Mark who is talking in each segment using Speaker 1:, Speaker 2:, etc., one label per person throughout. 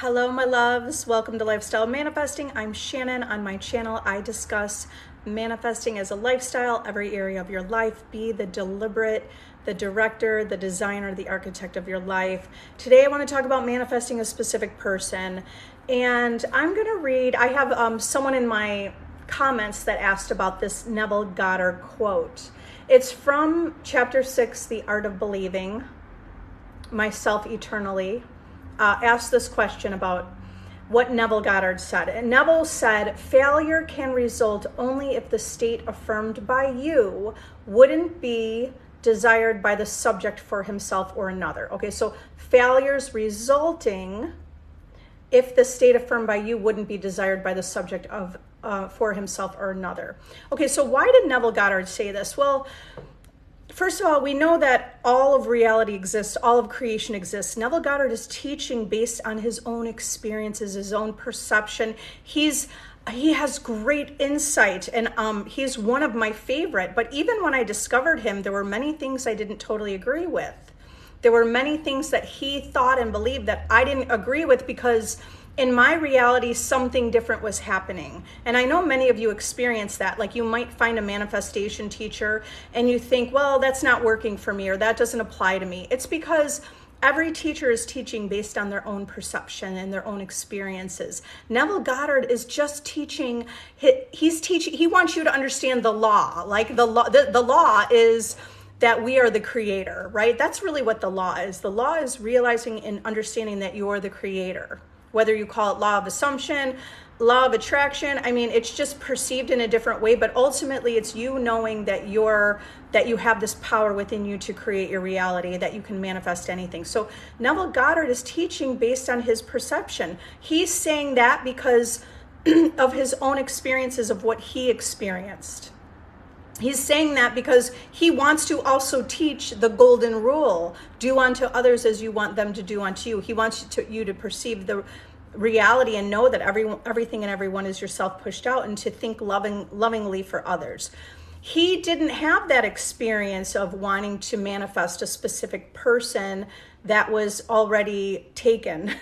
Speaker 1: Hello, my loves. Welcome to Lifestyle Manifesting. I'm Shannon. On my channel, I discuss manifesting as a lifestyle, every area of your life. Be the deliberate, the director, the designer, the architect of your life. Today, I want to talk about manifesting a specific person. And I'm going to read, I have someone in my comments that asked about this Neville Goddard quote. It's from chapter 6, The Art of Believing Myself Eternally. Asked this question about what Neville Goddard said. And Neville said, failure can result only if the state affirmed by you wouldn't be desired by the subject for himself or another. Okay, so failures resulting if the state affirmed by you wouldn't be desired by the subject of for himself or another. Okay, so why did Neville Goddard say this? Well, first of all, we know that all of reality exists, all of creation exists. Neville Goddard is teaching based on his own experiences, his own perception. He has great insight, and he's one of my favorite. But even when I discovered him, there were many things I didn't totally agree with. There were many things that he thought and believed that I didn't agree with because in my reality, something different was happening. And I know many of you experience that. Like you might find a manifestation teacher and you think, well, that's not working for me or that doesn't apply to me. It's because every teacher is teaching based on their own perception and their own experiences. Neville Goddard is just teaching, he wants you to understand the law. Like the law is that we are the creator, right? That's really what the law is. The law is realizing and understanding that you're the creator. Whether you call it law of assumption, law of attraction, I mean, it's just perceived in a different way, but ultimately it's you knowing that you have this power within you to create your reality, that you can manifest anything. So Neville Goddard is teaching based on his perception. He's saying that because of his own experiences of what he experienced. He's saying that because he wants to also teach the golden rule, do unto others as you want them to do unto you. He wants you to perceive the reality and know that everything and everyone is yourself pushed out, and to think lovingly for others. He didn't have that experience of wanting to manifest a specific person that was already taken.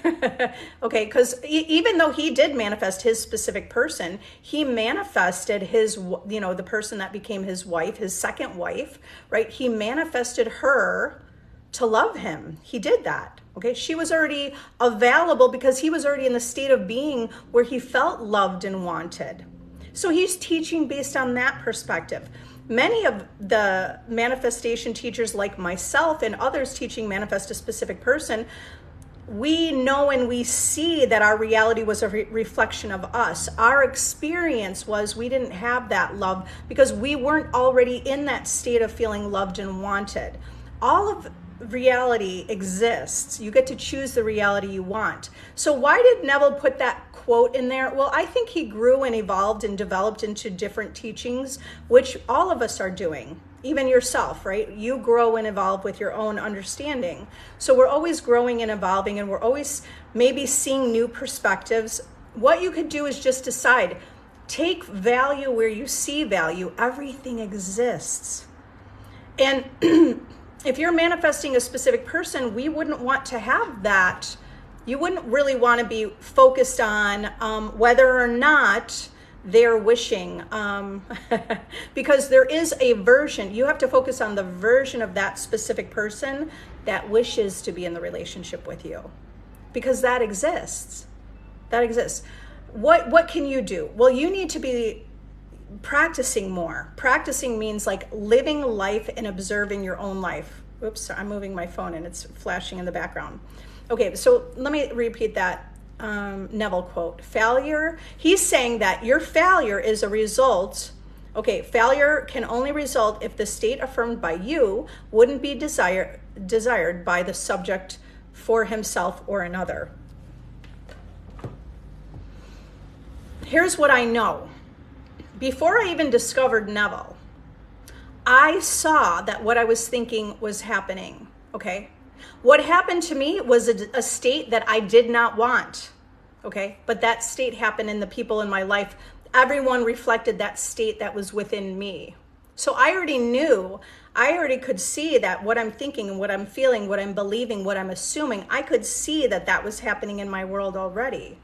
Speaker 1: Okay, because even though he did manifest his specific person, he manifested his, the person that became his wife, his second wife, right? He manifested her to love him. He did that. Okay, she was already available because he was already in the state of being where he felt loved and wanted. So he's teaching based on that perspective. Many of the manifestation teachers like myself and others teaching manifest a specific person, we know and we see that our reality was a reflection of us. Our experience was we didn't have that love because we weren't already in that state of feeling loved and wanted. All of reality exists. You get to choose the reality you want. So why did Neville put that quote in there? Well, I think he grew and evolved and developed into different teachings, which all of us are doing, even yourself, right? You grow and evolve with your own understanding. So we're always growing and evolving, and we're always maybe seeing new perspectives. What you could do is just decide, take value where you see value. Everything exists. And if you're manifesting a specific person, we wouldn't want to have that. You wouldn't really want to be focused on whether or not they're wishing, because there is a version. You have to focus on the version of that specific person that wishes to be in the relationship with you, because that exists. That exists. What can you do? Well, you need to be practicing more. Practicing means like living life and observing your own life. Oops, I'm moving my phone and it's flashing in the background. Okay, so let me repeat that Neville quote. Failure, he's saying that your failure is a result. Okay, failure can only result if the state affirmed by you wouldn't be desired by the subject for himself or another. Here's what I know. Before I even discovered Neville, I saw that what I was thinking was happening, okay? What happened to me was a state that I did not want, okay? But that state happened in the people in my life. Everyone reflected that state that was within me. So I already knew I already could see that what I'm thinking and what I'm feeling, what I'm believing, what I'm assuming, I could see that that was happening in my world already.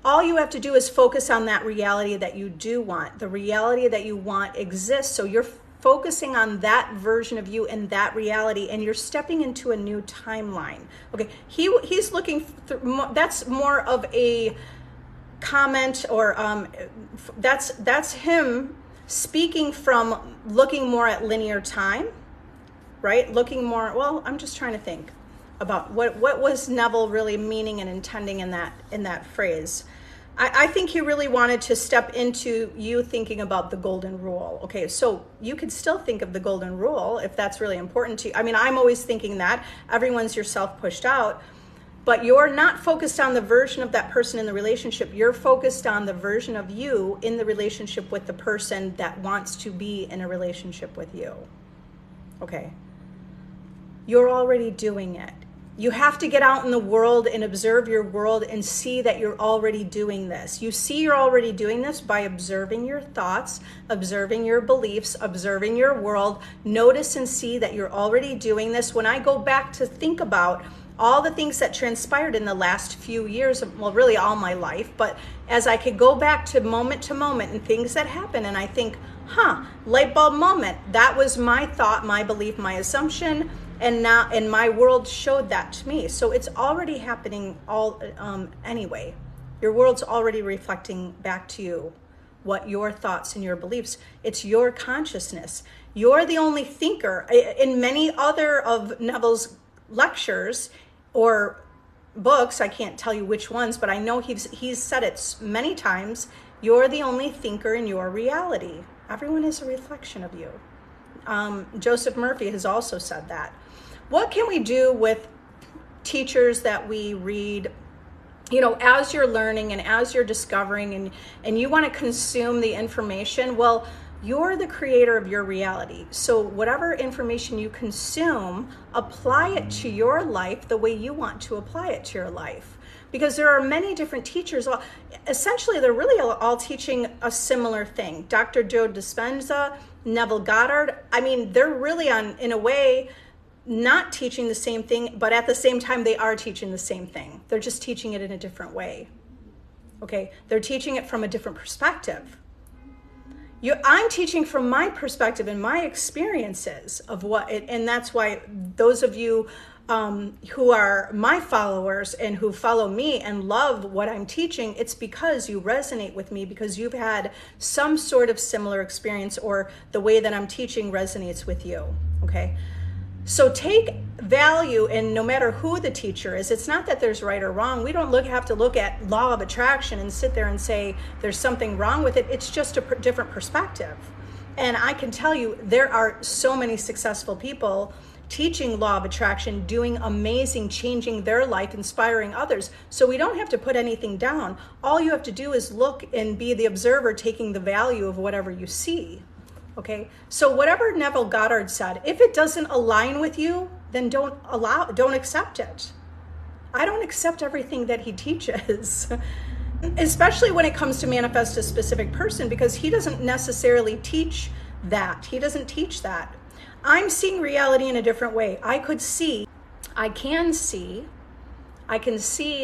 Speaker 1: All you have to do is focus on that reality that you do want. The reality that you want exists. So you're focusing on that version of you and that reality, and you're stepping into a new timeline. Okay, he's looking through, that's more of a comment, or that's him speaking from looking more at linear time, right? Looking more, well, I'm just trying to think about what was Neville really meaning and intending in that phrase. I think he really wanted to step into you thinking about the golden rule. Okay, so you could still think of the golden rule if that's really important to you. I mean, I'm always thinking that everyone's yourself pushed out, but you're not focused on the version of that person in the relationship. You're focused on the version of you in the relationship with the person that wants to be in a relationship with you. Okay, you're already doing it. You have to get out in the world and observe your world and see that you're already doing this. You see you're already doing this by observing your thoughts, observing your beliefs, observing your world. Notice and see that you're already doing this. When I go back to think about all the things that transpired in the last few years, well, really all my life, but as I could go back to moment and things that happen, and I think, light bulb moment, that was my thought, my belief, my assumption, and my world showed that to me. So it's already happening anyway. Your world's already reflecting back to you what your thoughts and your beliefs. It's your consciousness. You're the only thinker. In many other of Neville's lectures or books, I can't tell you which ones, but I know he's said it many times, you're the only thinker in your reality. Everyone is a reflection of you. Joseph Murphy has also said that. What can we do with teachers that we read? You know, as you're learning and as you're discovering and you want to consume the information, well, you're the creator of your reality. So whatever information you consume, apply it to your life the way you want to apply it to your life. Because there are many different teachers. Essentially, they're really all teaching a similar thing. Dr. Joe Dispenza, Neville Goddard, I mean, they're really in a way, not teaching the same thing, but at the same time, they are teaching the same thing. They're just teaching it in a different way. Okay, they're teaching it from a different perspective. I'm teaching from my perspective and my experiences of and that's why those of you who are my followers and who follow me and love what I'm teaching, it's because you resonate with me, because you've had some sort of similar experience, or the way that I'm teaching resonates with you, okay? So take value in no matter who the teacher is. It's not that there's right or wrong. We don't have to look at law of attraction and sit there and say there's something wrong with it. It's just a different perspective. And I can tell you there are so many successful people teaching law of attraction, doing amazing, changing their life, inspiring others. So we don't have to put anything down. All you have to do is look and be the observer, taking the value of whatever you see. Okay, so whatever Neville Goddard said, if it doesn't align with you, then don't accept it. I don't accept everything that he teaches, especially when it comes to manifest a specific person, because he doesn't necessarily teach that. He doesn't teach that. I'm seeing reality in a different way. I can see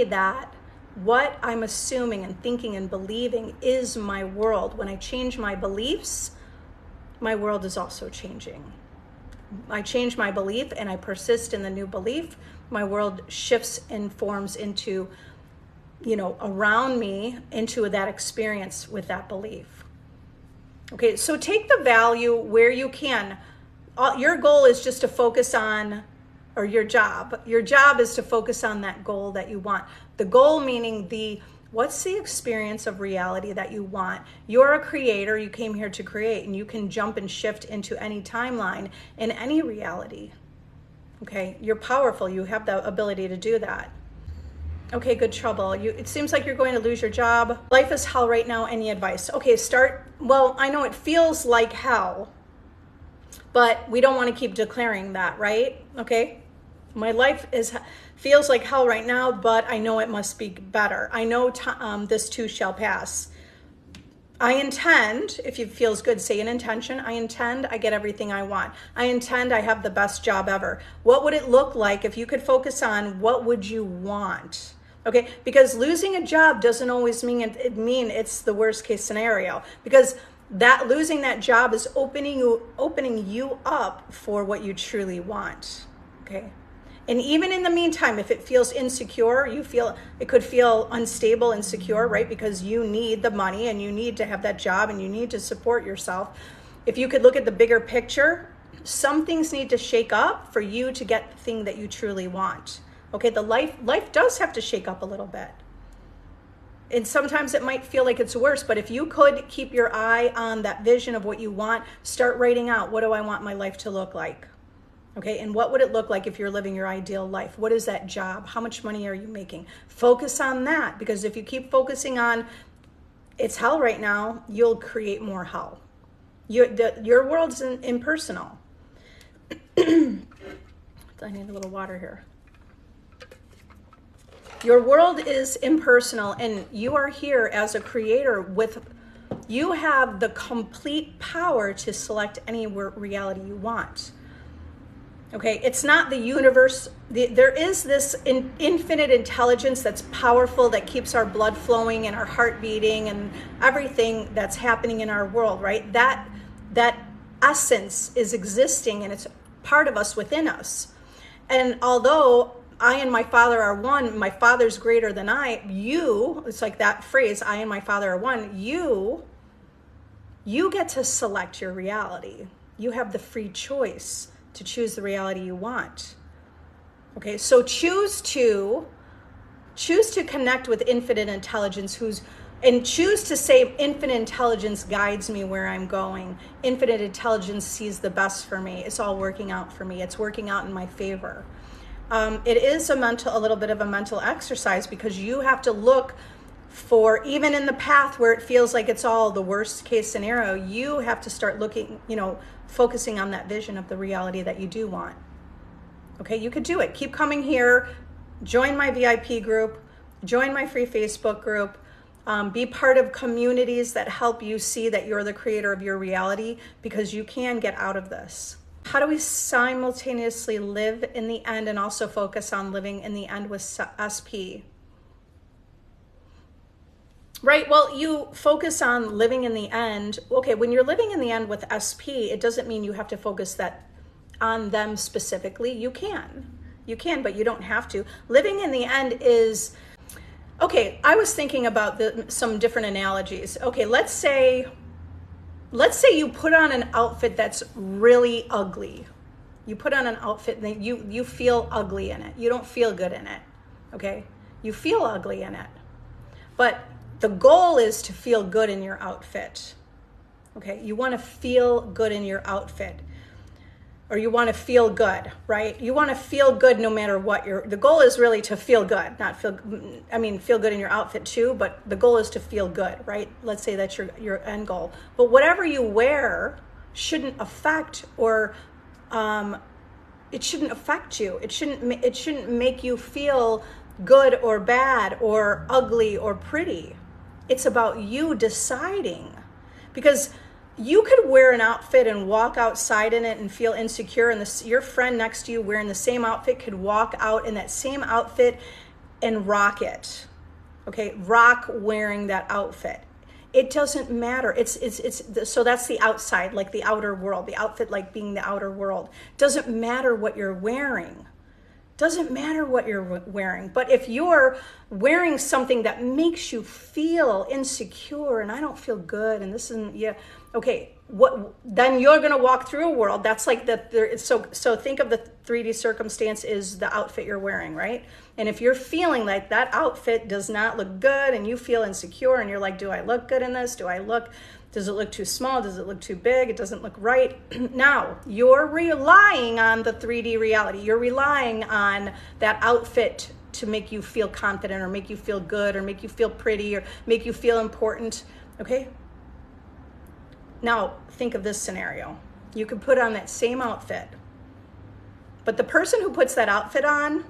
Speaker 1: that what I'm assuming and thinking and believing is my world. When I change my beliefs, my world is also changing. I change my belief and I persist in the new belief. My world shifts and forms into, around me, into that experience with that belief. Okay, so take the value where you can. Your goal is just to focus on, or your job is to focus on that goal that you want. The goal meaning what's the experience of reality that you want? You're a creator. You came here to create, and you can jump and shift into any timeline in any reality. Okay, you're powerful. You have the ability to do that. Okay, good trouble. It seems like you're going to lose your job. Life is hell right now. Any advice? Okay, well, I know it feels like hell, but we don't want to keep declaring that, right? Okay. My life feels like hell right now, but I know it must be better. I know this too shall pass. I intend, if it feels good, say an intention. I intend I get everything I want. I intend I have the best job ever. What would it look like if you could focus on what would you want? Okay, because losing a job doesn't always mean it's the worst case scenario, because that losing that job is opening you up for what you truly want. Okay. And even in the meantime, if it feels insecure, it could feel unstable, insecure, right? Because you need the money and you need to have that job and you need to support yourself. If you could look at the bigger picture, some things need to shake up for you to get the thing that you truly want. Okay, the life does have to shake up a little bit. And sometimes it might feel like it's worse, but if you could keep your eye on that vision of what you want, start writing out, what do I want my life to look like? Okay, and what would it look like if you're living your ideal life? What is that job? How much money are you making? Focus on that, because if you keep focusing on it's hell right now, you'll create more hell. Your world's impersonal. I need a little water here. Your world is impersonal, and you are here as a creator you have the complete power to select any reality you want. Okay, it's not the universe. There is this infinite intelligence that's powerful, that keeps our blood flowing and our heart beating and everything that's happening in our world, right? That essence is existing, and it's part of us, within us. And although I and my Father are one, my Father's greater than it's like that phrase, I and my Father are one, you get to select your reality. You have the free choice to choose the reality you want. Okay, so choose to connect with infinite intelligence, and choose to say, infinite intelligence guides me where I'm going. Infinite intelligence sees the best for me. It's all working out for me. It's working out in my favor. It is a little bit of a mental exercise, because you have to look for, even in the path where it feels like it's all the worst case scenario, you have to start looking, focusing on that vision of the reality that you do want. Okay, you could do it. Keep coming here. Join my VIP group. Join my free Facebook group. Be part of communities that help you see that you're the creator of your reality, because you can get out of this. How do we simultaneously live in the end and also focus on living in the end with SP? Right, well, you focus on living in the end. Okay, when you're living in the end with SP, it doesn't mean you have to focus on them specifically. You can, but you don't have to. Living in the end is, okay, I was thinking about some different analogies. Okay, let's say you put on an outfit that's really ugly. You put on an outfit and you feel ugly in it. You don't feel good in it, okay? You feel ugly in it. But the goal is to feel good in your outfit, okay? You want to feel good in your outfit, or you want to feel good, right? You want to feel good no matter what. The goal is really to feel good, feel good in your outfit too, but the goal is to feel good, right? Let's say that's your end goal. But whatever you wear shouldn't affect it shouldn't affect you. It shouldn't make you feel good or bad or ugly or pretty. It's about you deciding, because you could wear an outfit and walk outside in it and feel insecure, and your friend next to you wearing the same outfit could walk out in that same outfit and rock it. Okay, rock wearing that outfit. It doesn't matter. So that's the outside, like the outer world, the outfit like being the outer world. Doesn't matter what you're wearing. Doesn't matter what you're wearing. But if you're wearing something that makes you feel insecure and I don't feel good and this isn't, okay, then you're going to walk through a world that's like so think of the 3D circumstance is the outfit you're wearing, right? And if you're feeling like that outfit does not look good and you feel insecure and you're like, do I look good in this? Does it look too small? Does it look too big? It doesn't look right. Now, you're relying on the 3D reality. You're relying on that outfit to make you feel confident or make you feel good or make you feel pretty or make you feel important, okay? Now, think of this scenario. You could put on that same outfit, but the person who puts that outfit on,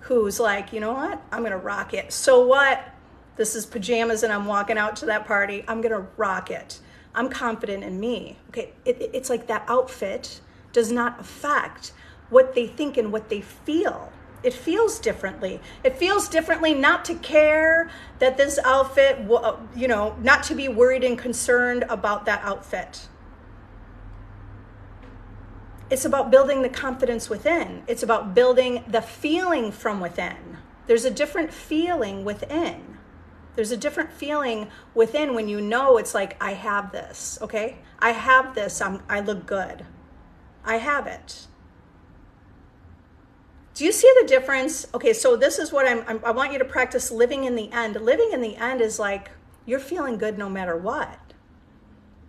Speaker 1: who's like, you know what? I'm going to rock it. So what? This is pajamas and I'm walking out to that party. I'm going to rock it. I'm confident in me. Okay, it's like that outfit does not affect what they think and what they feel. It feels differently. It feels differently not to care that this outfit, not to be worried and concerned about that outfit. It's about building the confidence within. It's about building the feeling from within. There's a different feeling within. There's a different feeling within when you know it's like, I have this, okay? I have this, I look good. I have it. Do you see the difference? Okay, so this is what I want you to practice living in the end. Living in the end is like, you're feeling good no matter what.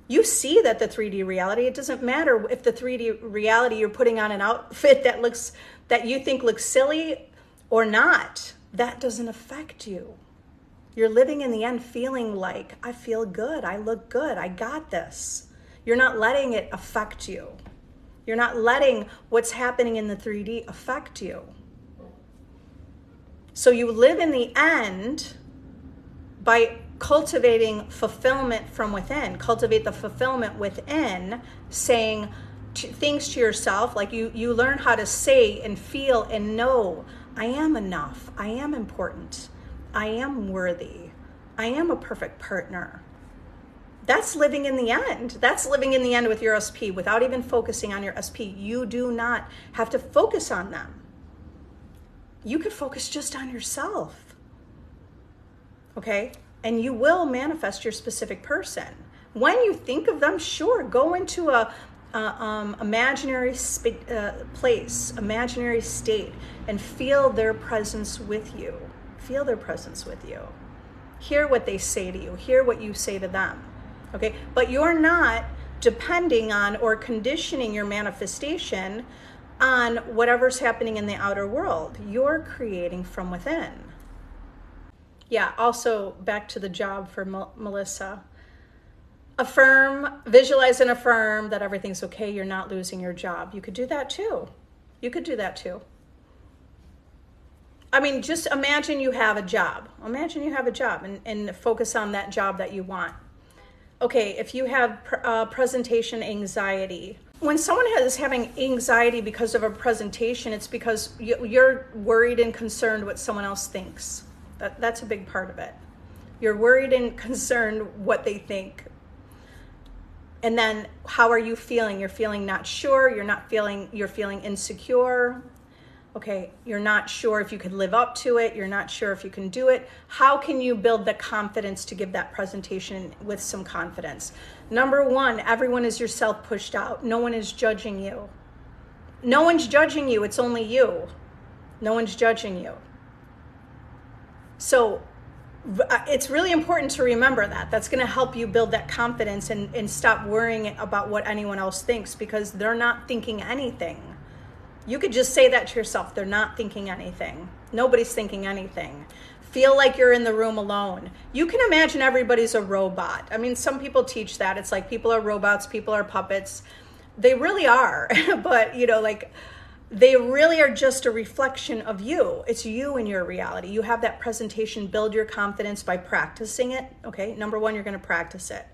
Speaker 1: You see that the 3D reality, it doesn't matter if the 3D reality you're putting on an outfit that you think looks silly or not. That doesn't affect you. You're living in the end feeling like, I feel good, I look good, I got this. You're not letting it affect you. You're not letting what's happening in the 3D affect you. So you live in the end by cultivating fulfillment from within. Cultivate the fulfillment within, saying things to yourself, like you learn how to say and feel and know, I am enough, I am important, I am worthy, I am a perfect partner. That's living in the end. That's living in the end with your SP without even focusing on your SP. You do not have to focus on them. You could focus just on yourself. Okay? And you will manifest your specific person. When you think of them, sure, go into a imaginary place, imaginary state, and feel their presence with you. Feel their presence with you. Hear what they say to you. Hear what you say to them. Okay, but you're not depending on or conditioning your manifestation on whatever's happening in the outer world. You're creating from within. Yeah, also back to the job for Melissa. Affirm, visualize and affirm that everything's okay. You're not losing your job. You could do that too. You could do that too. I mean, just imagine you have a job. Imagine you have a job and focus on that job that you want. Okay, if you have presentation anxiety, when someone is having anxiety because of a presentation, it's because you're worried and concerned what someone else thinks. That's a big part of it. You're worried and concerned what they think. And then how are you feeling? You're feeling not sure, you're feeling insecure. Okay, you're not sure if you could live up to it. You're not sure if you can do it. How can you build the confidence to give that presentation with some confidence? Number one, everyone is yourself pushed out. No one is judging you. No one's judging you. It's only you. No one's judging you. So it's really important to remember that. That's going to help you build that confidence and stop worrying about what anyone else thinks, because they're not thinking anything. You could just say that to yourself. They're not thinking anything. Nobody's thinking anything. Feel like you're in the room alone. You can imagine everybody's a robot. I mean, some people teach that. It's like people are robots, people are puppets. They really are. But, they really are just a reflection of you. It's you in your reality. You have that presentation. Build your confidence by practicing it. Okay, number one, you're going to practice it.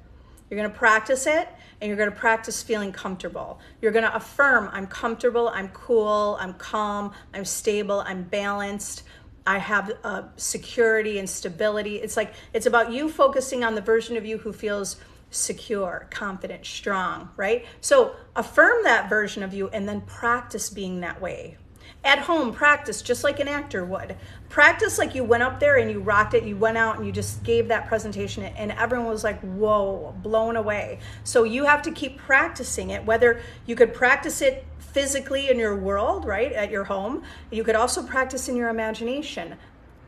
Speaker 1: You're going to practice it, and you're going to practice feeling comfortable. You're going to affirm, I'm comfortable, I'm cool, I'm calm, I'm stable, I'm balanced, I have security and stability. It's about you focusing on the version of you who feels secure, confident, strong, right? So affirm that version of you and then practice being that way. At home, practice just like an actor would. Practice like you went up there and you rocked it, you went out and you just gave that presentation and everyone was like, whoa, blown away. So you have to keep practicing it, whether you could practice it physically in your world, right, at your home. You could also practice in your imagination.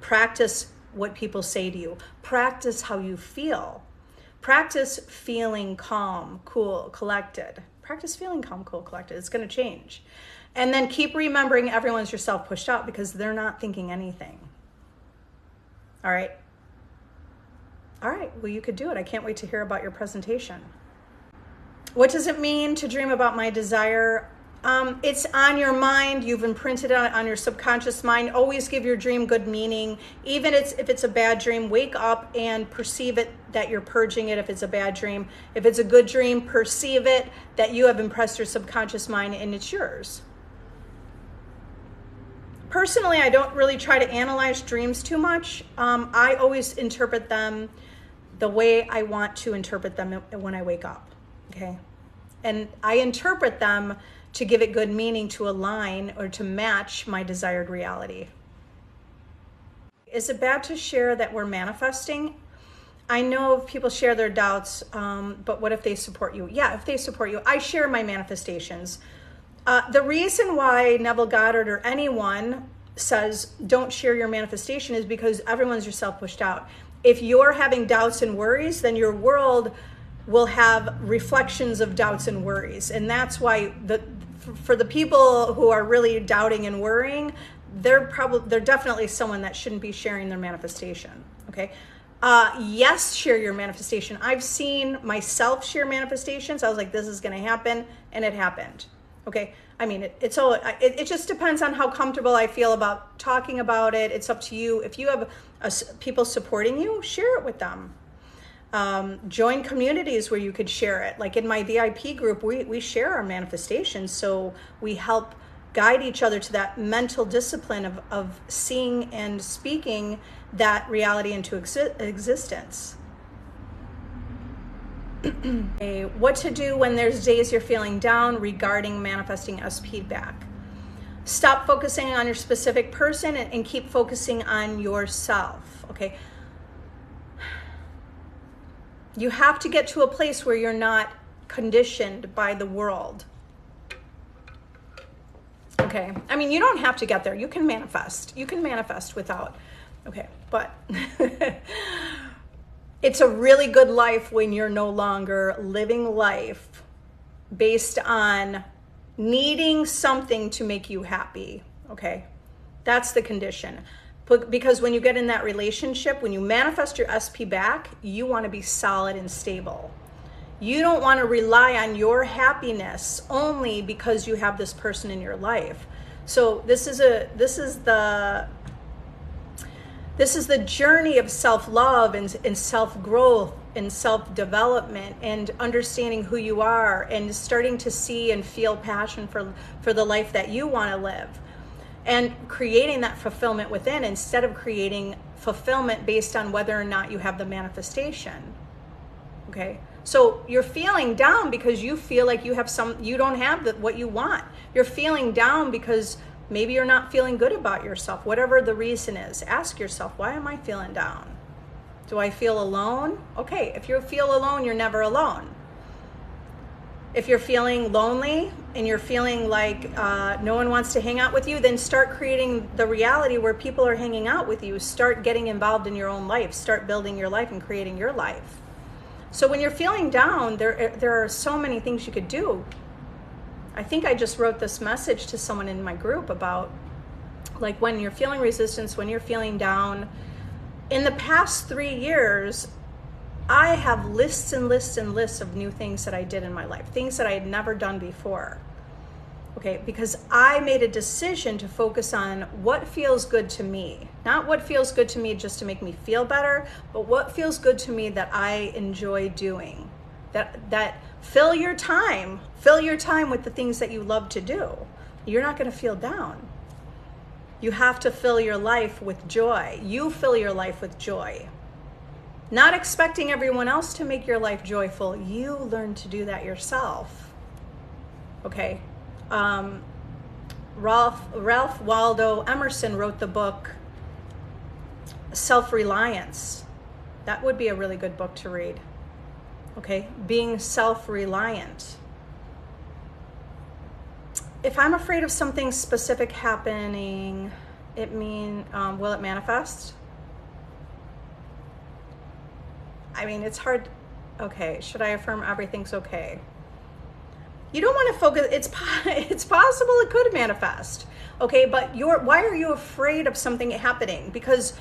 Speaker 1: Practice what people say to you. Practice how you feel. Practice feeling calm, cool, collected. Practice feeling calm, cool, collected. It's going to change. And then keep remembering everyone's yourself pushed out because they're not thinking anything. All right. All right. Well, you could do it. I can't wait to hear about your presentation. What does it mean to dream about my desire It's on your mind. You've imprinted it on your subconscious mind. Always give your dream good meaning. Even if it's a bad dream, wake up and perceive it, that you're purging it if it's a bad dream. If it's a good dream, perceive it, that you have impressed your subconscious mind and it's yours. Personally, I don't really try to analyze dreams too much. I always interpret them the way I want to interpret them when I wake up, okay? And I interpret them to give it good meaning, to align or to match my desired reality. Is it bad to share that we're manifesting? I know people share their doubts, but what if they support you? Yeah, if they support you. I share my manifestations. The reason why Neville Goddard or anyone says don't share your manifestation is because everyone's yourself pushed out. If you're having doubts and worries, then your world will have reflections of doubts and worries. And that's why for the people who are really doubting and worrying, they're definitely someone that shouldn't be sharing their manifestation. Okay. Yes, share your manifestation. I've seen myself share manifestations. I was like, this is going to happen, and it happened. Okay. I mean, it just depends on how comfortable I feel about talking about it. It's up to you. If you have people supporting you, share it with them. Join communities where you could share it. Like in my VIP group, we share our manifestations. So we help guide each other to that mental discipline of seeing and speaking that reality into existence. Okay, what to do when there's days you're feeling down regarding manifesting as feedback. Stop focusing on your specific person and keep focusing on yourself, okay? You have to get to a place where you're not conditioned by the world. Okay, I mean, you don't have to get there. You can manifest. You can manifest without, okay, but it's a really good life when you're no longer living life based on needing something to make you happy, okay? That's the condition. Because when you get in that relationship, when you manifest your SP back, you want to be solid and stable. You don't want to rely on your happiness only because you have this person in your life. So this is the journey of self-love and self-growth and self-development and understanding who you are and starting to see and feel passion for the life that you want to live. And creating that fulfillment within instead of creating fulfillment based on whether or not you have the manifestation. Okay, so you're feeling down because you feel like you don't have what you want. You're feeling down because maybe you're not feeling good about yourself. Whatever the reason is, ask yourself, why am I feeling down? Do I feel alone? Okay, if you feel alone, you're never alone. If you're feeling lonely and you're feeling like no one wants to hang out with you, then start creating the reality where people are hanging out with you. Start getting involved in your own life. Start building your life and creating your life. So when you're feeling down, there are so many things you could do. I think I just wrote this message to someone in my group about like when you're feeling resistance, when you're feeling down. In the past 3 years, I have lists and lists and lists of new things that I did in my life, things that I had never done before. Okay, because I made a decision to focus on what feels good to me, not what feels good to me just to make me feel better, but what feels good to me that I enjoy doing. That fill your time with the things that you love to do. You're not going to feel down. You have to fill your life with joy. You fill your life with joy. Not expecting everyone else to make your life joyful. You learn to do that yourself. Okay. Ralph Waldo Emerson wrote the book Self-Reliance. That would be a really good book to read. Okay, being self-reliant. If I'm afraid of something specific happening, will it manifest? I mean, it's hard. Okay, should I affirm everything's okay? You don't want to focus. It's possible it could manifest. Okay, but why are you afraid of something happening? Because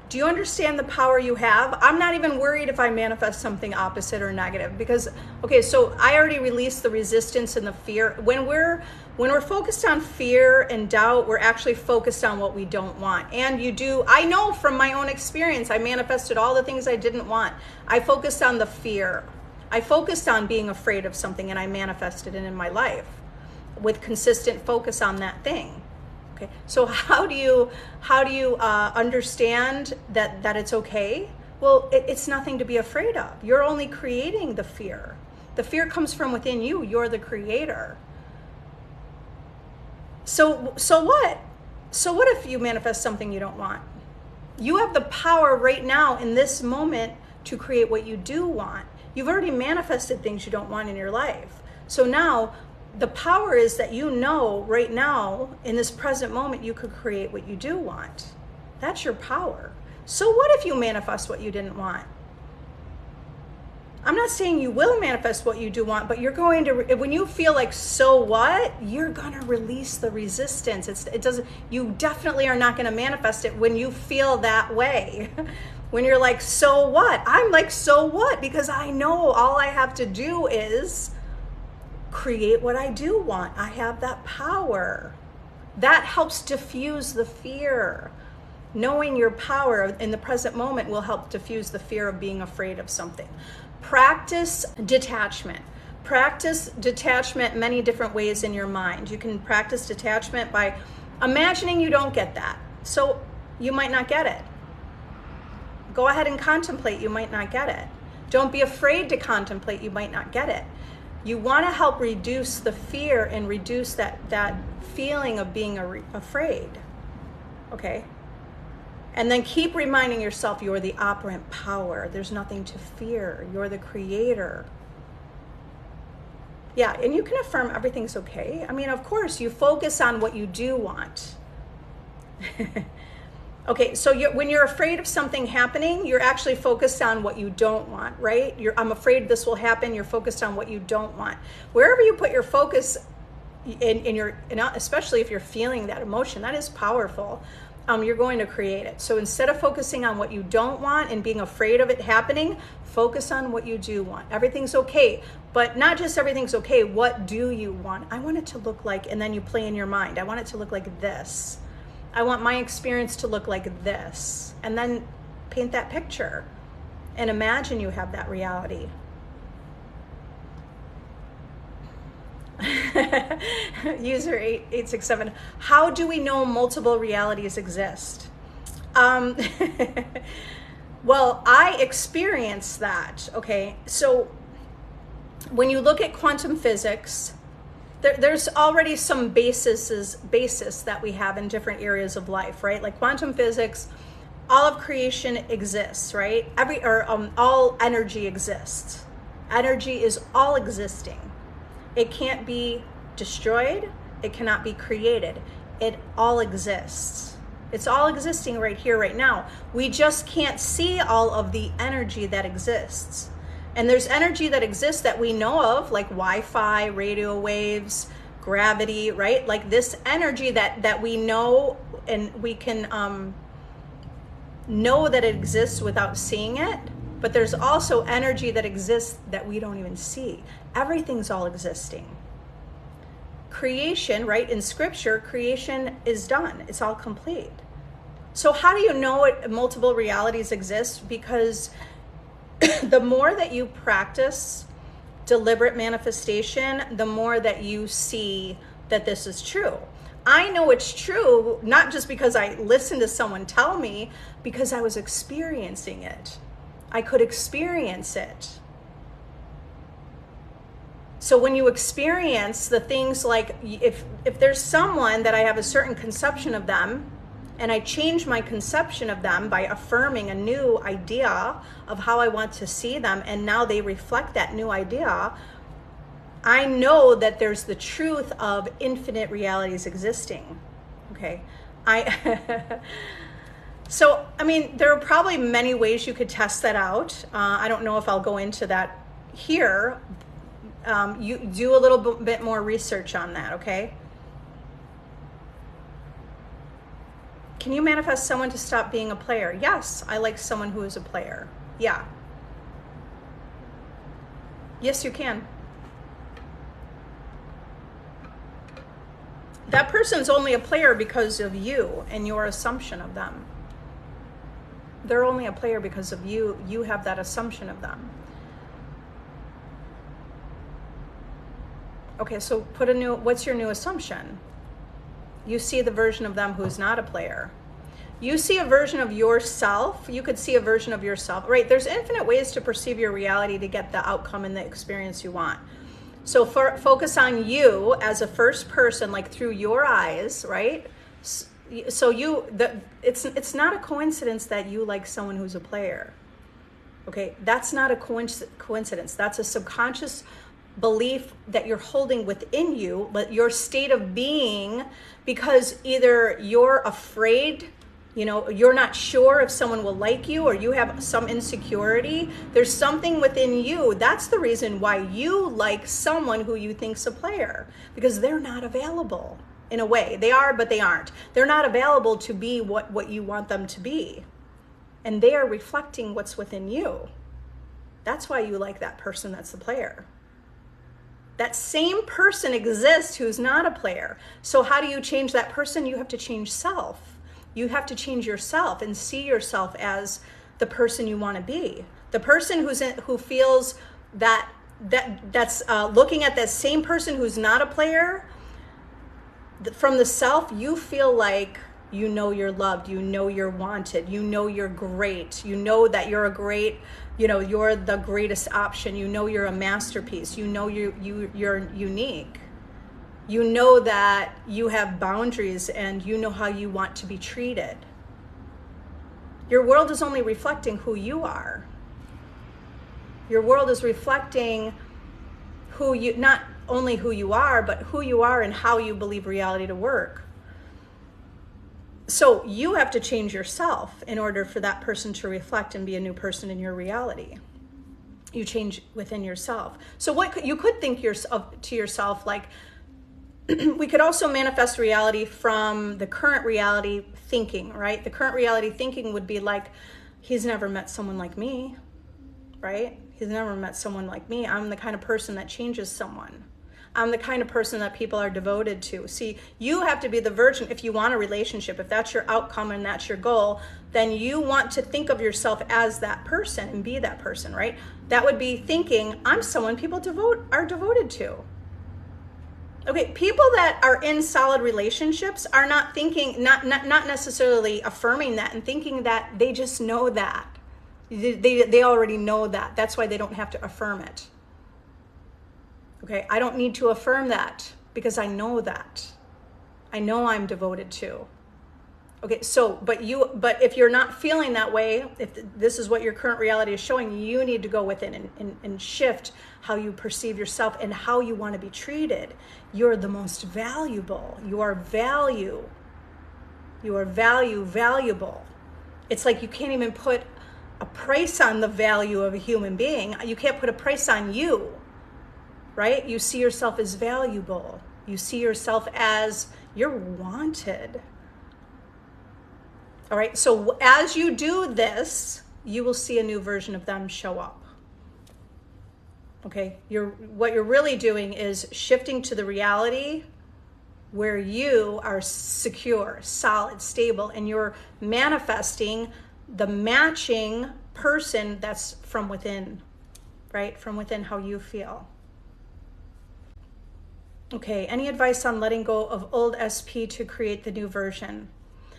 Speaker 1: Do you understand the power you have? I'm not even worried if I manifest something opposite or negative, because, okay, so I already released the resistance and the fear. When we're focused on fear and doubt, we're actually focused on what we don't want. And I know from my own experience, I manifested all the things I didn't want. I focused on the fear. I focused on being afraid of something, and I manifested it in my life with consistent focus on that thing. Okay, so how do you understand that it's okay? Well, it's nothing to be afraid of. You're only creating the fear. The fear comes from within you. You're the creator. So what? So what if you manifest something you don't want? You have the power right now in this moment to create what you do want. You've already manifested things you don't want in your life. So now the power is that you know right now, in this present moment, you could create what you do want. That's your power. So what if you manifest what you didn't want? I'm not saying you will manifest what you do want, but you're going to, when you feel like, so what, you're going to release the resistance. You definitely are not going to manifest it when you feel that way. When you're like, so what? I'm like, so what? Because I know all I have to do is create what I do want. I have that power. That helps diffuse the fear. Knowing your power in the present moment will help diffuse the fear of being afraid of something. Practice detachment. Practice detachment many different ways in your mind. You can practice detachment by imagining you don't get that. So you might not get it. Go ahead and contemplate. You might not get it. Don't be afraid to contemplate. You might not get it. You want to help reduce the fear and reduce that feeling of being afraid. Okay? And then keep reminding yourself you're the operant power. There's nothing to fear. You're the creator. Yeah, and you can affirm everything's okay. I mean, of course, you focus on what you do want. Okay, so when you're afraid of something happening, you're actually focused on what you don't want, right? I'm afraid this will happen. You're focused on what you don't want. Wherever you put your focus, especially if you're feeling that emotion, that is powerful. You're going to create it. So instead of focusing on what you don't want and being afraid of it happening, focus on what you do want. Everything's okay, but not just everything's okay. What do you want? I want it to look like, and then you play in your mind, I want it to look like this. I want my experience to look like this. And then paint that picture and imagine you have that reality. User 8867, how do we know multiple realities exist? Well, I experienced that, okay? So when you look at quantum physics, there's already some basis that we have in different areas of life, right? Like quantum physics, all of creation exists, right? All energy exists. Energy is all existing. It can't be destroyed. It cannot be created. It all exists. It's all existing right here, right now. We just can't see all of the energy that exists. And there's energy that exists that we know of, like Wi-Fi, radio waves, gravity, right? Like this energy that we know, and we can know that it exists without seeing it. But there's also energy that exists that we don't even see. Everything's all existing. Creation, right? In scripture, creation is done. It's all complete. So how do you know multiple realities exist? Because the more that you practice deliberate manifestation, the more that you see that this is true. I know it's true, not just because I listened to someone tell me, because I was experiencing it. I could experience it. So when you experience the things, like if there's someone that I have a certain conception of them, and I change my conception of them by affirming a new idea of how I want to see them, and now they reflect that new idea, I know that there's the truth of infinite realities existing. Okay. So, I mean, there are probably many ways you could test that out. I don't know if I'll go into that here. You do a little bit more research on that, okay? can you manifest someone to stop being a player? Yes, I like someone who is a player. Yeah. Yes, you can. That person's only a player because of you and your assumption of them. They're only a player because of you. You have that assumption of them. Okay, so what's your new assumption? You see the version of them who's not a player. You see a version of yourself. You could see a version of yourself, right? There's infinite ways to perceive your reality to get the outcome and the experience you want. So focus on you as a first person, like through your eyes, right? So it's not a coincidence that you like someone who's a player. Okay, that's not a coincidence. That's a subconscious belief that you're holding within you, but your state of being, because either you're afraid, you're not sure if someone will like you, or you have some insecurity. There's something within you. That's the reason why you like someone who you think's a player, because they're not available in a way. They are, but they aren't. They're not available to be what you want them to be. And they are reflecting what's within you. That's why you like that person that's the player. That same person exists who's not a player. So how do you change that person? You have to change self. You have to change yourself and see yourself as the person you want to be. The person who feels that's looking at that same person who's not a player. From the self, you feel like you know you're loved, you know you're wanted, you know you're great, you know that you're a great, you're the greatest option, you know you're a masterpiece, you know you're unique. You know that you have boundaries and you know how you want to be treated. Your world is only reflecting who you are. Your world is reflecting not only who you are, but who you are and how you believe reality to work. So you have to change yourself in order for that person to reflect and be a new person in your reality. You change within yourself. So you could think to yourself, like, we could also manifest reality from the current reality thinking, right? The current reality thinking would be like, he's never met someone like me, right? He's never met someone like me. I'm the kind of person that changes someone. I'm the kind of person that people are devoted to. See, you have to be the version, if you want a relationship, if that's your outcome and that's your goal, then you want to think of yourself as that person and be that person, right? That would be thinking, I'm someone people are devoted to. Okay, people that are in solid relationships are not thinking, not necessarily affirming that and thinking that, they just know that. They already know that. That's why they don't have to affirm it. Okay, I don't need to affirm that because I know that. I know I'm devoted to. Okay, so, but if you're not feeling that way, if this is what your current reality is showing, you need to go within and shift how you perceive yourself and how you want to be treated. You're the most valuable. You are value. You are valuable. It's like you can't even put a price on the value of a human being. You can't put a price on you, right? You see yourself as valuable. You see yourself as you're wanted. All right, so as you do this, you will see a new version of them show up. Okay, what you're really doing is shifting to the reality where you are secure, solid, stable, and you're manifesting the matching person that's from within, right? From within how you feel. Okay, any advice on letting go of old SP to create the new version?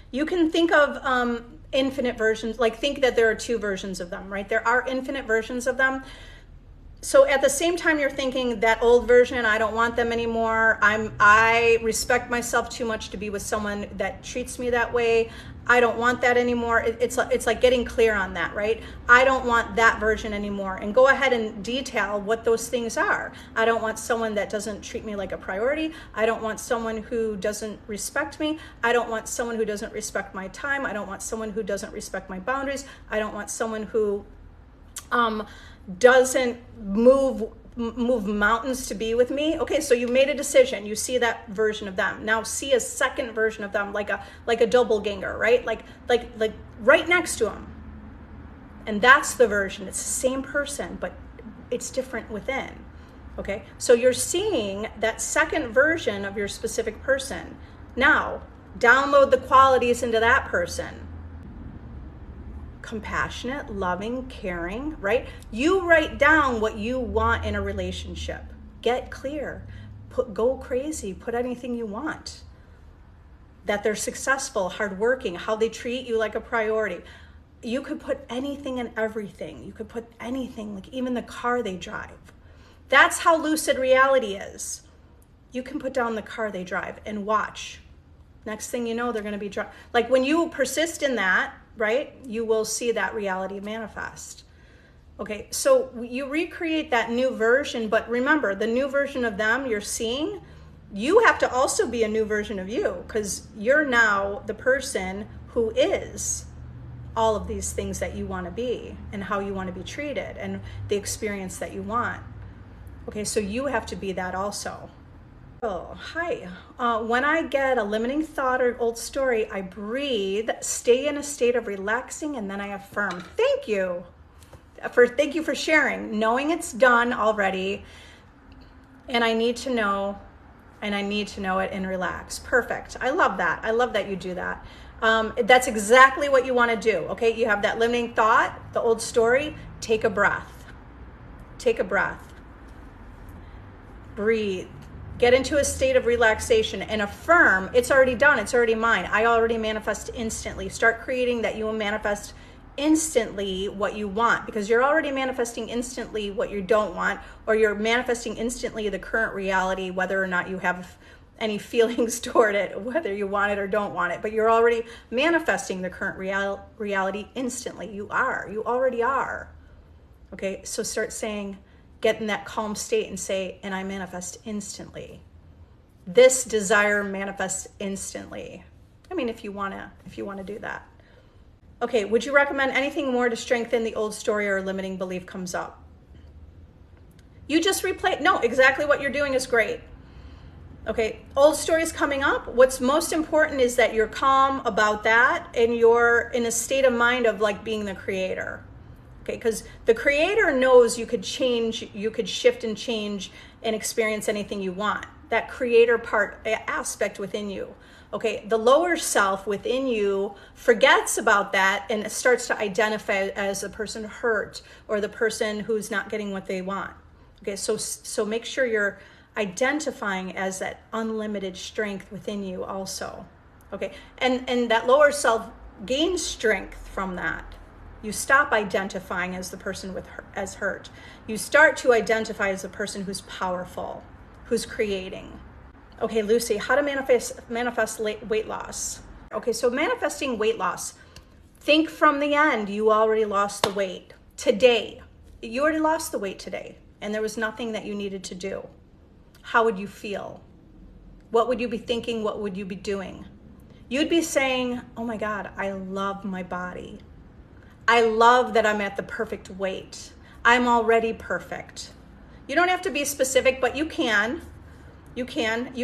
Speaker 1: You can think of infinite versions, like think that there are two versions of them, right? There are infinite versions of them. So at the same time you're thinking that old version, I don't want them anymore. I respect myself too much to be with someone that treats me that way. I don't want that anymore. It's like getting clear on that, right? I don't want that version anymore. And go ahead and detail what those things are. I don't want someone that doesn't treat me like a priority. I don't want someone who doesn't respect me. I don't want someone who doesn't respect my time. I don't want someone who doesn't respect my boundaries. I don't want someone who doesn't move move mountains to be with me. Okay, so you made a decision. You see that version of them. Now see a second version of them, like a doppelganger, right? Like right next to them. And that's the version. It's the same person, but it's different within. Okay, so you're seeing that second version of your specific person. Now, download the qualities into that person. Compassionate, loving, caring, right? You write down what you want in a relationship. Get clear. Go crazy. Put anything you want. That they're successful, hardworking, how they treat you like a priority. You could put anything and everything. You could put anything, like even the car they drive. That's how lucid reality is. You can put down the car they drive and watch. Next thing you know, they're going to be like when you persist in that, right? You will see that reality manifest. Okay, so you recreate that new version, but remember, the new version of them you're seeing, you have to also be a new version of you, because you're now the person who is all of these things that you want to be and how you want to be treated and the experience that you want. Okay, so you have to be that also. Oh, hi. When I get a limiting thought or old story, I breathe, stay in a state of relaxing, and then I affirm. Thank you for sharing, knowing it's done already, and I need to know it and relax. Perfect. I love that. I love that you do that. That's exactly what you want to do. Okay, you have that limiting thought, the old story. Take a breath. Take a breath. Breathe. Get into a state of relaxation and affirm, it's already done, it's already mine. I already manifest instantly. Start creating that you will manifest instantly what you want, because you're already manifesting instantly what you don't want, or you're manifesting instantly the current reality, whether or not you have any feelings toward it, whether you want it or don't want it, but you're already manifesting the current reality instantly. You already are. Okay, so start saying, get in that calm state and say, and I manifest instantly. This desire manifests instantly. I mean, if you wanna do that. Okay, would you recommend anything more to strengthen the old story or limiting belief comes up? You just replay. No, exactly what you're doing is great. Okay, old stories coming up. What's most important is that you're calm about that and you're in a state of mind of like being the creator. Okay, because the creator knows you could change, you could shift and change and experience anything you want. That creator aspect within you. Okay, the lower self within you forgets about that and starts to identify as the person hurt or the person who's not getting what they want. Okay, so make sure you're identifying as that unlimited strength within you also. Okay, and that lower self gains strength from that. You stop identifying as the person as hurt. You start to identify as the person who's powerful, who's creating. Okay, Lucy, how to manifest weight loss. Okay, so manifesting weight loss. Think from the end, you already lost the weight. Today, you already lost the weight today, and there was nothing that you needed to do. How would you feel? What would you be thinking? What would you be doing? You'd be saying, oh my God, I love my body. I love that I'm at the perfect weight. I'm already perfect. You don't have to be specific, but you can. You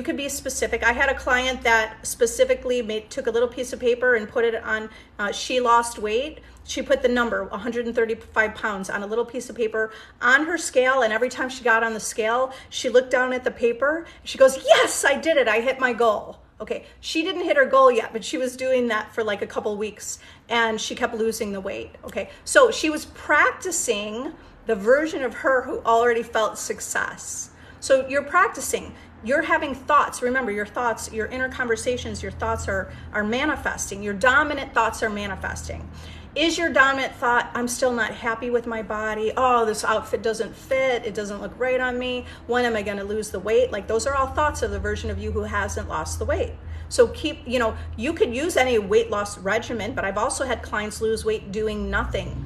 Speaker 1: could be specific. I had a client that specifically took a little piece of paper and put it on, she lost weight. She put the number 135 pounds on a little piece of paper on her scale. And every time she got on the scale, she looked down at the paper. She goes, yes, I did it. I hit my goal. Okay, she didn't hit her goal yet, but she was doing that for like a couple weeks and she kept losing the weight. Okay, so she was practicing the version of her who already felt success. So you're practicing, you're having thoughts. Remember, your thoughts, your inner conversations, your thoughts are manifesting. Your dominant thoughts are manifesting. Is your dominant thought, I'm still not happy with my body. Oh, this outfit doesn't fit. It doesn't look right on me. When am I going to lose the weight? Like those are all thoughts of the version of you who hasn't lost the weight. So keep, you could use any weight loss regimen, but I've also had clients lose weight doing nothing,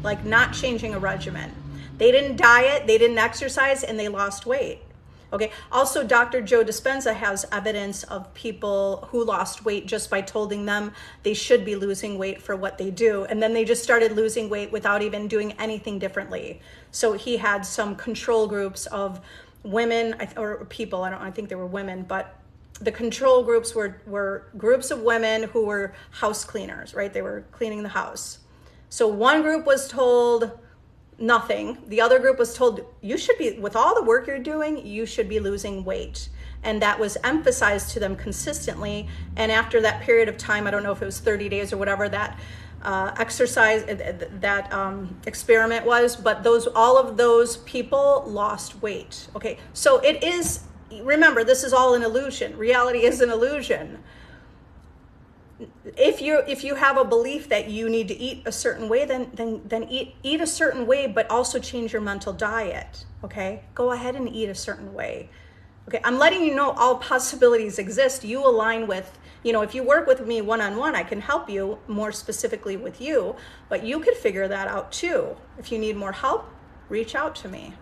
Speaker 1: like not changing a regimen. They didn't diet, they didn't exercise, and they lost weight. Okay. Also, Dr. Joe Dispenza has evidence of people who lost weight just by telling them they should be losing weight for what they do. And then they just started losing weight without even doing anything differently. So he had some control groups of women or people, I think they were women, but the control groups were groups of women who were house cleaners, right? They were cleaning the house. So one group was told nothing. The other group was told, you should be, with all the work you're doing, you should be losing weight. And that was emphasized to them consistently. And after that period of time, I don't know if it was 30 days or whatever that experiment was, but all of those people lost weight. Okay, so it is, remember, this is all an illusion. Reality is an illusion. If you have a belief that you need to eat a certain way, then eat a certain way, but also change your mental diet. Okay, go ahead and eat a certain way. Okay, I'm letting you know all possibilities exist. You align with, if you work with me one-on-one, I can help you more specifically with you, but you could figure that out too. If you need more help, reach out to me.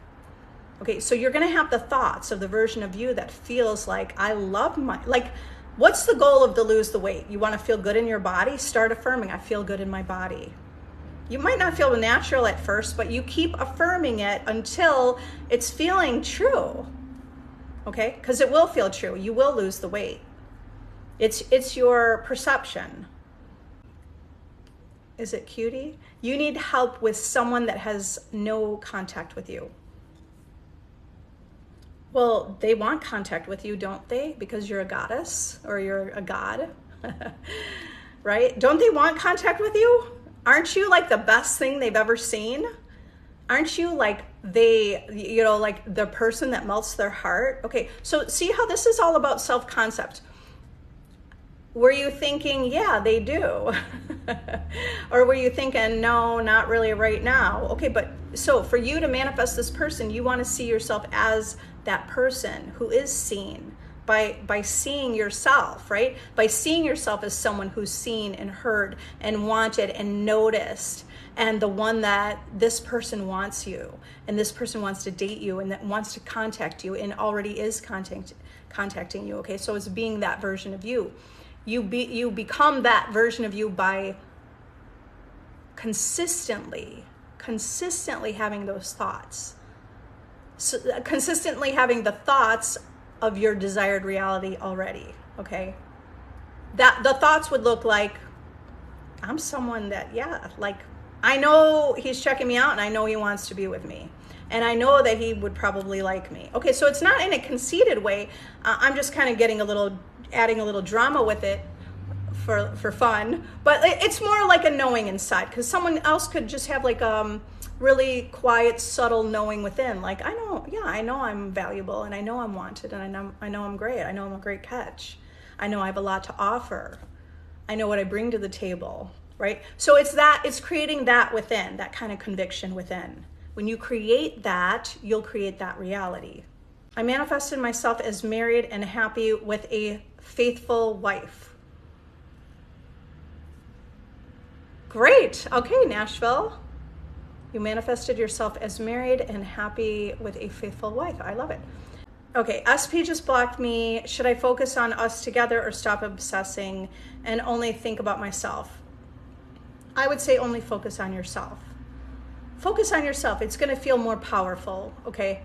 Speaker 1: Okay, so you're gonna have the thoughts of the version of you that feels like, I love what's the goal of to lose the weight? You wanna feel good in your body? Start affirming, I feel good in my body. You might not feel natural at first, but you keep affirming it until it's feeling true. Okay, because it will feel true. You will lose the weight. It's your perception. Is it cutie? You need help with someone that has no contact with you. Well, they want contact with you, don't they? Because you're a goddess or you're a god, right? Don't they want contact with you? Aren't you like the best thing they've ever seen? Aren't you like like the person that melts their heart? Okay, so see how this is all about self-concept. Were you thinking, yeah, they do? Or were you thinking, no, not really right now? Okay, but so for you to manifest this person, you want to see yourself as that person who is seen by seeing yourself, right? By seeing yourself as someone who's seen and heard and wanted and noticed, and the one that this person wants you, and this person wants to date you, and that wants to contact you, and already is contacting you. Okay, so it's being that version of you. You become that version of you by consistently having those thoughts. So, consistently having the thoughts of your desired reality already, okay? That the thoughts would look like, I'm someone that, I know he's checking me out and I know he wants to be with me. And I know that he would probably like me. Okay, so it's not in a conceited way. I'm just kind of adding a little drama with it for fun. But it's more like a knowing inside, because someone else could just have like really quiet, subtle knowing within. Like, I know I'm valuable, and I know I'm wanted, and I know I'm great. I know I'm a great catch. I know I have a lot to offer. I know what I bring to the table, right? So it's creating that within, that kind of conviction within. When you create that, you'll create that reality. I manifested myself as married and happy with a faithful wife. Great. Okay, Nashville. You manifested yourself as married and happy with a faithful wife. I love it. Okay, SP just blocked me. Should I focus on us together or stop obsessing and only think about myself? I would say only focus on yourself. Focus on yourself. It's going to feel more powerful, okay?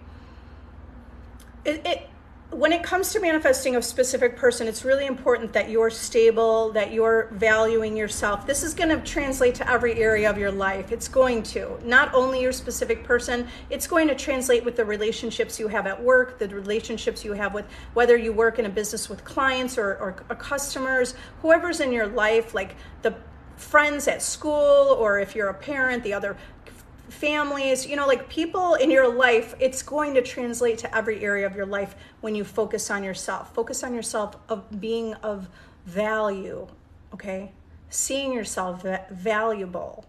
Speaker 1: When it comes to manifesting a specific person, it's really important that you're stable, that you're valuing yourself. This is going to translate to every area of your life. It's going to. Not only your specific person, it's going to translate with the relationships you have at work, the relationships you have with, whether you work in a business with clients or customers, whoever's in your life, like the friends at school, or if you're a parent, the other families, like people in your life. It's going to translate to every area of your life when you focus on yourself. Focus on yourself of being of value, okay? Seeing yourself valuable.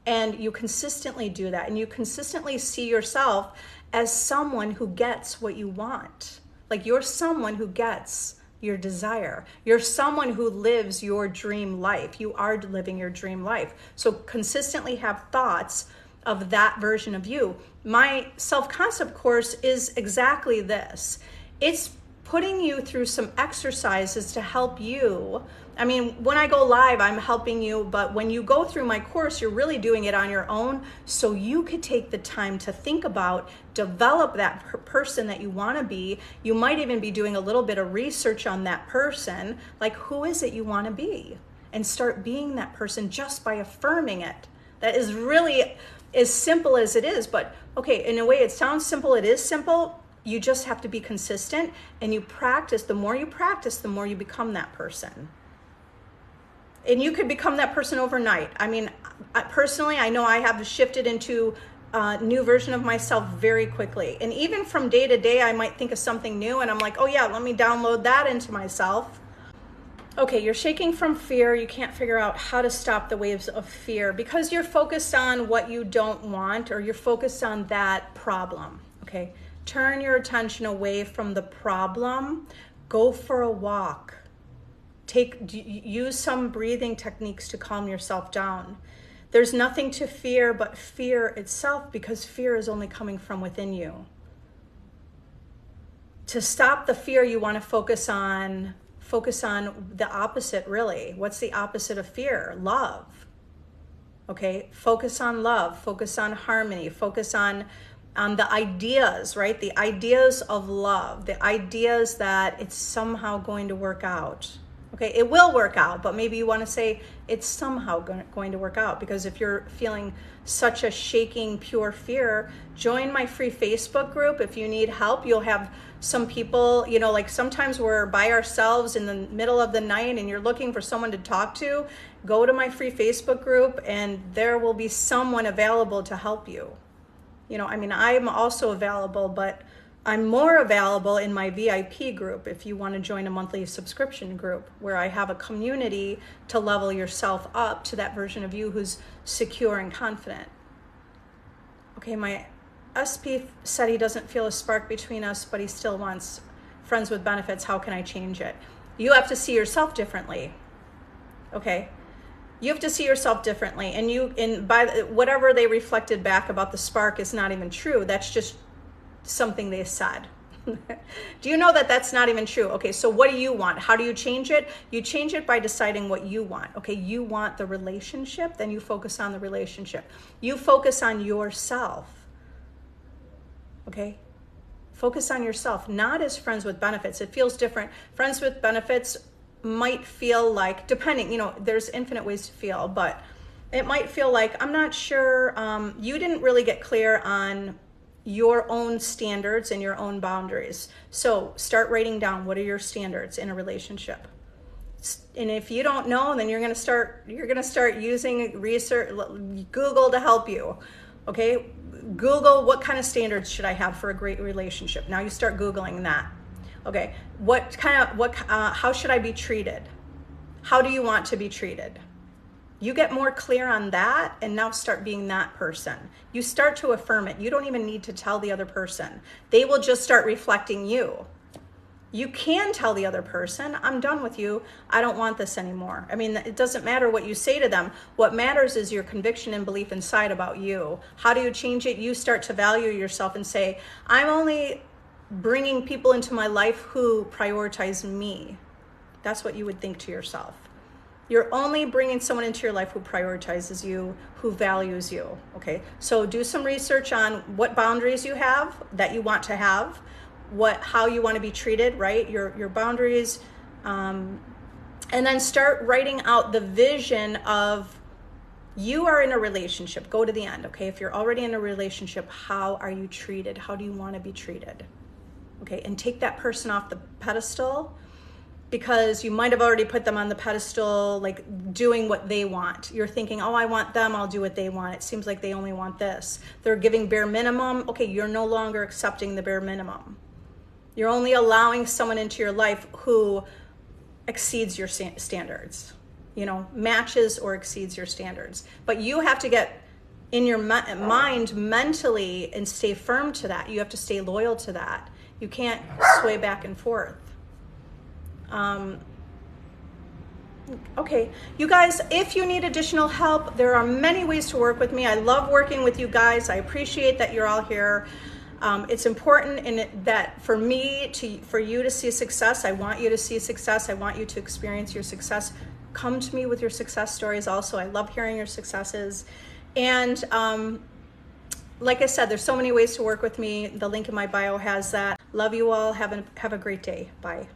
Speaker 1: And you consistently do that. And you consistently see yourself as someone who gets what you want. Like, you're someone who gets your desire. You're someone who lives your dream life. You are living your dream life. So consistently have thoughts of that version of you. My self-concept course is exactly this. It's putting you through some exercises to help you. I mean, when I go live, I'm helping you, but when you go through my course, you're really doing it on your own, so you could take the time to think about, develop that person that you want to be. You might even be doing a little bit of research on that person, like who is it you want to be, and start being that person just by affirming it. That is really as simple as it is, but okay, in a way it sounds simple, it is simple. You just have to be consistent, and you practice. The more you practice, the more you become that person. And you could become that person overnight. I mean, personally, I know I have shifted into a new version of myself very quickly. And even from day to day, I might think of something new and I'm like, oh yeah, let me download that into myself. Okay, you're shaking from fear. You can't figure out how to stop the waves of fear because you're focused on what you don't want, or you're focused on that problem, okay? Turn your attention away from the problem. Go for a walk. Use some breathing techniques to calm yourself down. There's nothing to fear but fear itself, because fear is only coming from within you. To stop the fear, you want to focus on the opposite, really. What's the opposite of fear? Love. Okay, focus on love, focus on harmony, focus on the ideas, right? The ideas of love, the ideas that it's somehow going to work out. Okay, it will work out, but maybe you want to say it's somehow going to work out, because if you're feeling such a shaking, pure fear, join my free Facebook group. If you need help, you'll have some people, you know, like sometimes we're by ourselves in the middle of the night and you're looking for someone to talk to, go to my free Facebook group and there will be someone available to help you. You know, I mean, I'm also available, but I'm more available in my VIP group if you want to join a monthly subscription group where I have a community to level yourself up to that version of you who's secure and confident. Okay, my SP said he doesn't feel a spark between us, but he still wants friends with benefits. How can I change it? You have to see yourself differently. Okay? You have to see yourself differently, and by whatever they reflected back about the spark is not even true. That's just something they said. Do you know that that's not even true? Okay, so what do you want? How do you change it? You change it by deciding what you want. Okay, you want the relationship, then you focus on the relationship. You focus on yourself. Okay? Focus on yourself, not as friends with benefits. It feels different. Friends with benefits might feel like, depending, you know, there's infinite ways to feel, but it might feel like, I'm not sure, you didn't really get clear on your own standards and your own boundaries. So start writing down, what are your standards in a relationship? And if you don't know, then you're going to start using research, Google to help you. Okay? Google, what kind of standards should I have for a great relationship? Now you start Googling that. Okay. How should I be treated? How do you want to be treated? You get more clear on that and now start being that person. You start to affirm it. You don't even need to tell the other person. They will just start reflecting you. You can tell the other person, I'm done with you. I don't want this anymore. I mean, it doesn't matter what you say to them. What matters is your conviction and belief inside about you. How do you change it? You start to value yourself and say, I'm only bringing people into my life who prioritize me. That's what you would think to yourself. You're only bringing someone into your life who prioritizes you, who values you, okay? So do some research on what boundaries you have that you want to have, how you want to be treated, right? Your boundaries, and then start writing out the vision of, you are in a relationship. Go to the end, okay? If you're already in a relationship, how are you treated? How do you want to be treated? Okay, and take that person off the pedestal, because you might have already put them on the pedestal, like doing what they want. You're thinking, oh, I want them, I'll do what they want. It seems like they only want this. They're giving bare minimum. Okay, you're no longer accepting the bare minimum. You're only allowing someone into your life who exceeds your standards, you know, matches or exceeds your standards. But you have to get in your mind mentally and stay firm to that. You have to stay loyal to that. You can't sway back and forth. Okay, you guys, if you need additional help, there are many ways to work with me. I love working with you guys. I appreciate that you're all here. It's important that for you to see success. I want you to see success. I want you to experience your success. Come to me with your success stories also. I love hearing your successes. And like I said, there's so many ways to work with me. The link in my bio has that. Love you all. Have a great day. Bye.